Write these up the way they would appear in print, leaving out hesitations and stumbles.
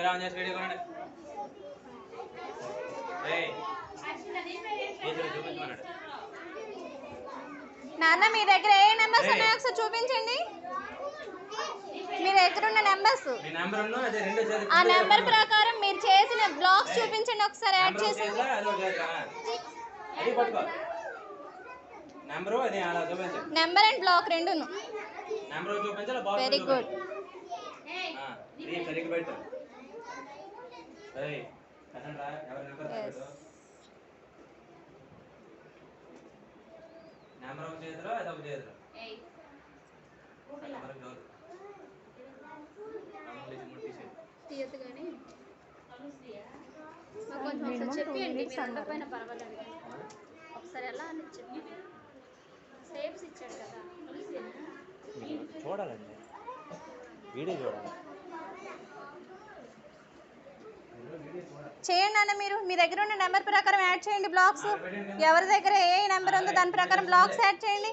Camera on చేసి video కొనండి. నాన్న మీ దగ్గర ఏ నెంబర్స్ ఉన్నాయో ఒకసారి చూపించండి. మీ దగ్గర ఉన్న నెంబర్స్, ఆ నెంబర్ ప్రకారం మీరు చేసిన బ్లాగ్స్ చూపించండి ఒకసారి యాడ్ చేసి. నెంబర్ అండ్ బ్లాక్ రెండును. Very good. ఒకసారి ఎలా అని చెప్పి సేవ్స్ ఇచ్చాడు కదా, చూడాలండి, వీడియో చూడాలి. చేయండి అన్న. మీరు మీ దగ్గర ఉన్న నెంబర్ ప్రకారం యాడ్ చేయండి బ్లాగ్స్. ఎవరి దగ్గర ఏ నెంబర్ ఉందో దాని ప్రకారం బ్లాగ్స్ యాడ్ చేయండి.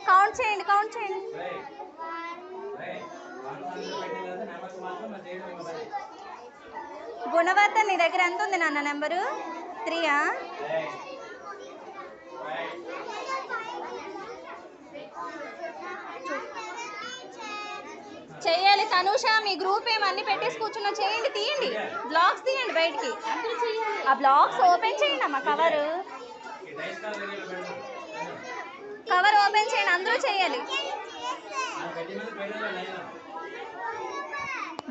కౌంట్ చేయండి, కౌంట్ చేయండి. గుణవర్ధన్ నీ దగ్గర ఎంత ఉంది నాన్న నెంబరు? 3ఆ? చెయ్యాలి తనుష. మీ గ్రూప్ ఏమన్నీ పెట్టేసి కూర్చున్నా. చేయండి, తీయండి బ్లాగ్స్, తీయండి బయటికి. ఆ బ్లాగ్స్ ఓపెన్ చేయండి అమ్మ. కవర్ ఓపెన్ చేయండి, అందరూ చేయాలి.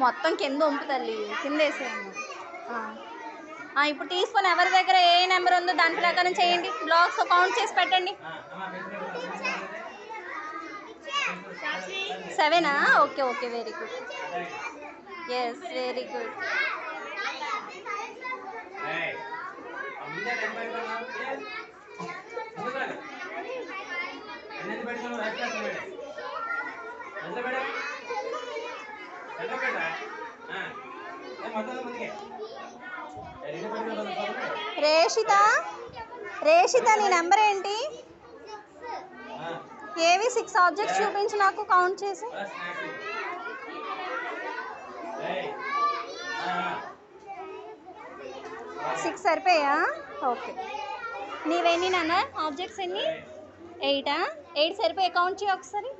మొత్తం కింద ఉంపు తల్లి, కింద వేసేయండి. ఇప్పుడు తీసుకొని ఎవరి దగ్గర ఏ నెంబర్ ఉందో దాని ప్రకారం చేయండి. బ్లాగ్స్ కౌంట్ చేసి పెట్టండి. 7ఆ? Okay okay, very good. Yes, very good. Reshitha నీ నెంబర్ ఏంటి? ఏవి 6 ఆబ్జెక్ట్స్ చూపించి నాకు కౌంట్ చేసి. 6 సరిపోయా? ఓకే. నీవెన్ని నాన్న ఆబ్జెక్ట్స్ ఎన్ని? 8ఆ? 8 సరిపోయా? కౌంట్ చేయి ఒకసారి.